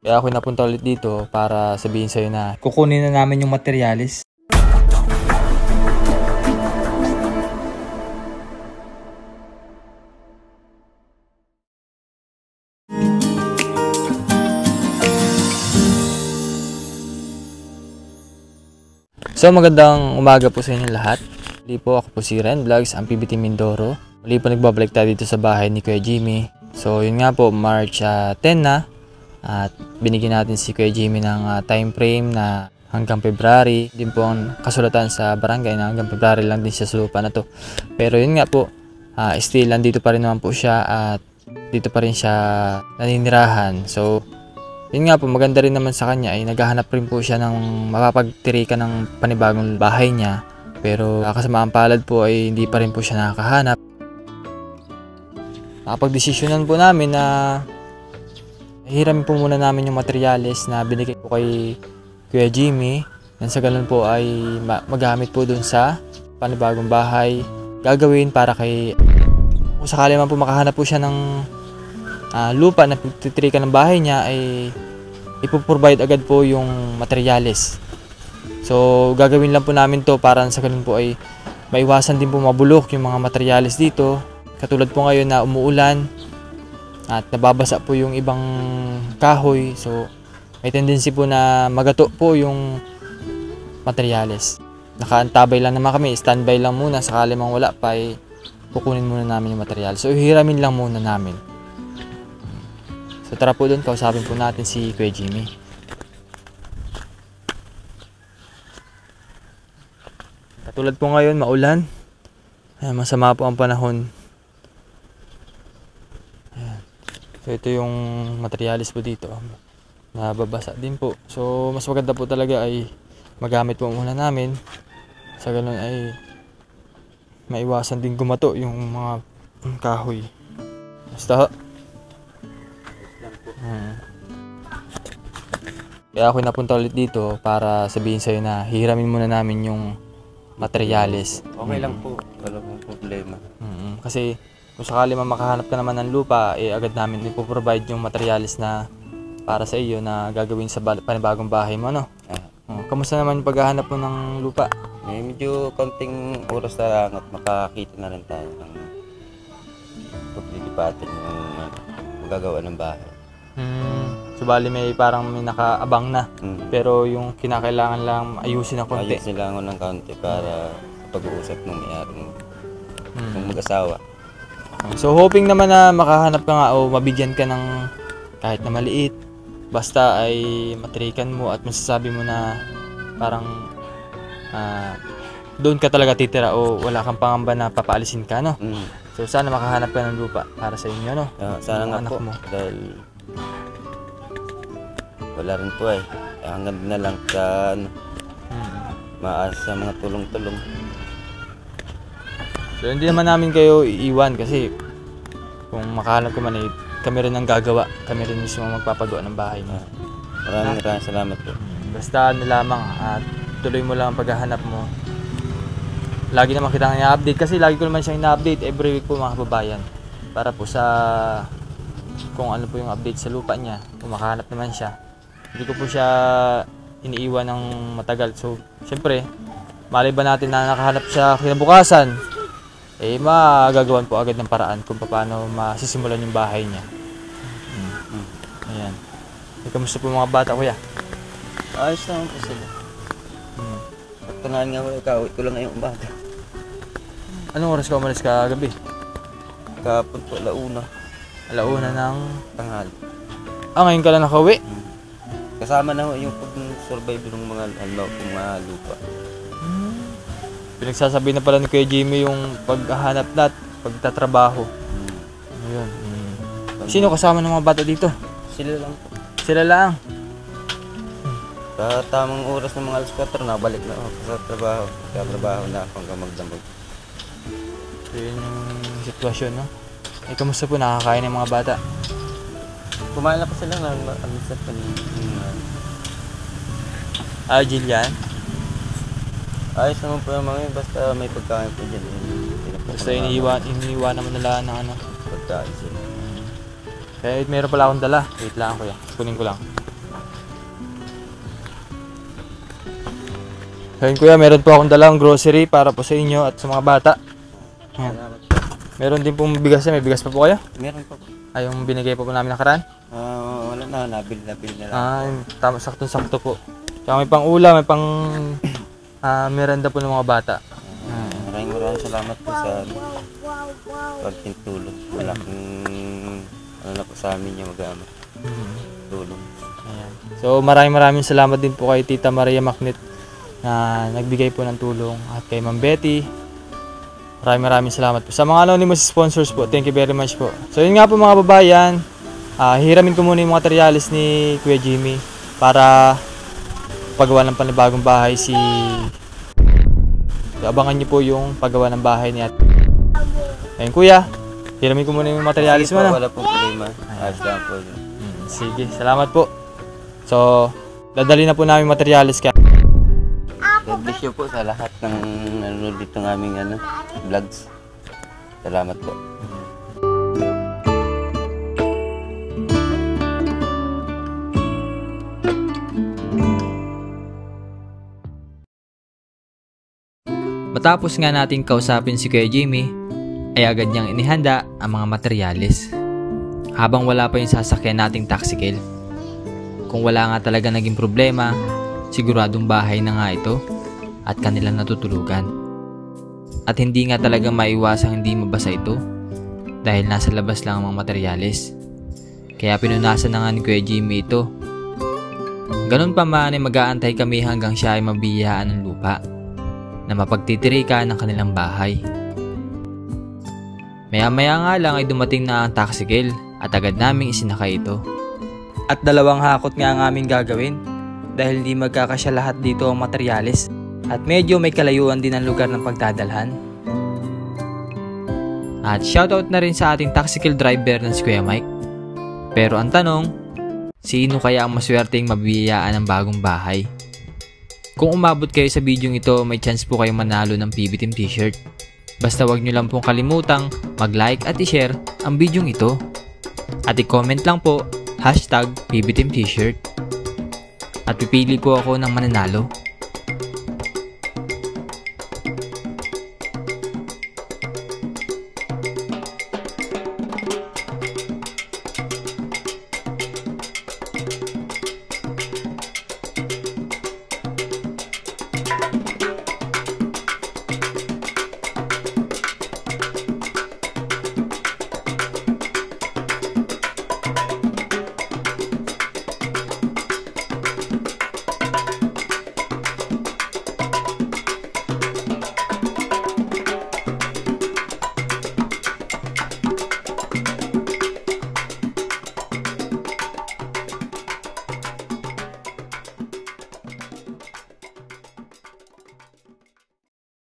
Kaya ako napunta ulit dito para sabihin sa'yo na kukunin na namin yung materyales. So magandang umaga po sa inyo lahat. Muli po, ako po si Ren Vlogs, ang PBT Mindoro. Muli po nagbabalik tayo dito sa bahay ni Kuya Jimmy. So yun nga po, March 10 na. At binigyan natin si Kuya Jimmy ng time frame na hanggang February. Din po ang kasulatan sa barangay na hanggang February lang din siya sa lupa na to. Pero yun nga po, still nandito pa rin naman po siya at dito pa rin siya naninirahan. So yun nga po, maganda rin naman sa kanya ay naghahanap rin po siya ng mapapagtirikan ng panibagong bahay niya. Pero kasamaan palad po ay hindi pa rin po siya nakakahanap. Nakapag-desisyonan po namin na hiramin po muna namin yung materyales na binigay po kay Kuya Jimmy. Nang sa ganun po ay magamit po dun sa panibagong bahay. Gagawin para kay kung sakali man po makahanap po siya ng lupa na pagtitirikan ng bahay niya ay ipoprovide agad po yung materyales. So gagawin lang po namin to para sa ganun po ay maiwasan din po mabulok yung mga materyales dito. Katulad po ngayon na umuulan at nababasa po yung ibang kahoy. So may tendency po na magato po yung materyales. Nakaantabay lang naman kami, standby lang muna. Sakali mang wala pa ay kukunin muna namin yung materyales. So hiramin lang muna namin. So tara po doon, kausapin po natin si Kuya Jimmy. Katulad po ngayon, maulan. Ayan, masama po ang panahon. Ayan. So ito yung materialis po dito. Nababasa din po. So mas maganda po talaga ay magamit po muna namin. Sa ganun ay maiwasan din gumato yung mga kahoy. Basta Kaya ako napunta ulit dito para sabihin sa'yo na hihiramin muna namin yung materyales. Okay lang po, wala pong problema. Kasi kung sakali man makahanap ka naman ng lupa, agad namin ipoprovide yung materyales na para sa iyo na gagawin sa panibagong bahay mo, no? Kamusta naman yung paghahanap mo ng lupa? Medyo konting oras na lang at makakita na rin tayo ng paglilipatin yung magagawa ng bahay. So bali may parang may nakaabang na. Pero yung kinakailangan lang ayusin ng konti. Ayusin lang ng konti para pag-uusap ng may-ari ng mag-asawa. So hoping naman na makahanap ka nga o mabigyan ka ng kahit na maliit. Basta ay matirikan mo at masasabi mo na parang doon ka talaga titira o wala kang pangamba na papaalisin ka, no? So sana makahanap ka ng lupa para sa inyo, no? Sana nga po, mo. dahil wala rin po eh. Hanggang na lang sa maasa sa mga tulong-tulong. So hindi naman namin kayo iiwan kasi kung makahanap ka man eh, kami rin ang gagawa. Kami rin mismo magpapagawa ng bahay mo. Maraming salamat po. Basta ano lamang at tuloy mo lang ang paghahanap mo. Lagi naman kitang i-update kasi lagi ko naman siyang i-update every week po mga kababayan. Para po sa kung ano po yung update sa lupa niya. Kung makahanap naman siya. Hindi ko po siya iniiwan ng matagal. So, syempre, malay ba natin na nakahanap siya kinabukasan, magagawan po agad ng paraan kung paano masisimulan yung bahay niya. Ayan. Kamusta po mga bata, kuya? Ayos naman po sila. Pagtunaan nga ko, ikawit ko lang ngayong umaga. Anong oras ka umalis ka gabi? Kapon po, alauna. Alauna ng Tanghali. ngayon ka lang nakauwi? Kasama na yung pag-survive ng mga lupa. Pinagsasabi na pala ni Kuya Jimmy yung paghahanap na at pagtatrabaho. Ayun. Sino kasama ng mga bata dito? Sila lang po. Sila lang. Sa tamang oras ng mga alas 4, nabalik na ako sa trabaho. Katrabaho na ako hanggang magdamag. So yun yung sitwasyon, no? Kamusta po nakakain ng mga bata? Kumain na pa sila ng alisat pa niya. Jillian? Ayos naman po yung mga yun, basta may pagkain po dyan. Basta iniiwan naman nila ng pagkain sila. Kaya meron pala akong dala. Wait lang kuya, kunin ko lang. So yun kuya, meron po akong dalang grocery para po sa inyo at sa mga bata. Ayan. Meron din pong bigas may bigas pa po kayo? Meron pa po. Ay, yung binigay po namin nakaraan? Wala na, nabili na lang. Tama, sakto-sakto po. Tsaka may pang ulam, may pang merenda po ng mga bata. Maraming salamat po sa pagtulong. Malaking na po sa amin yung mag-ama. Tulong. Ayan. So maraming salamat din po kay Tita Maria Macnit na nagbigay po ng tulong at kay Ma'am Betty. Maraming salamat po. Sa mga anonymous sponsors po, thank you very much po. So yun nga po mga babayan, hiramin ko muna yung mga materialis ni Kuya Jimmy para paggawa ng panibagong bahay si... Abangan niyo po yung paggawa ng bahay ni Ate. Ayun kuya, hiramin ko muna yung materialis mo na. Wala pong problema. Ayos lang po. Sige, salamat po. So, dadali na po namin materialis ka. God bless you po sa lahat ng nanonood dito ng aming vlogs. Salamat po. Matapos nga nating kausapin si Kuya Jimmy, ay agad niyang inihanda ang mga materyales. Habang wala pa yung sasakyan nating taxicale. Kung wala nga talaga naging problema, siguradong bahay na nga ito at kanilang natutulugan. At hindi nga talaga maiwasang hindi mabasa ito dahil nasa labas lang ang mga materyales. Kaya pinunasan na nga ni Kuya Jimmy ito. Ganun pa man ay mag-aantay kami hanggang siya ay mabiyayaan ng lupa na mapagtitirikan ng kanilang bahay. Maya-maya nga lang ay dumating na ang taxicale at agad naming isinakay ito. At dalawang hakot nga ang aming gagawin dahil hindi magkakasya lahat dito ang materyales at medyo may kalayuan din ang lugar ng pagdadalhan. At shoutout na rin sa ating taxicale driver na si Kuya Mike. Pero ang tanong, sino kaya ang maswerteng mabibiyayaan ng bagong bahay? Kung umabot kayo sa video ito, may chance po kayong manalo ng PB Team t-shirt. Basta wag nyo lang pong kalimutang mag-like at i-share ang video ito. At i-comment lang po #PB Team t-shirt. At pipili po ako ng mananalo.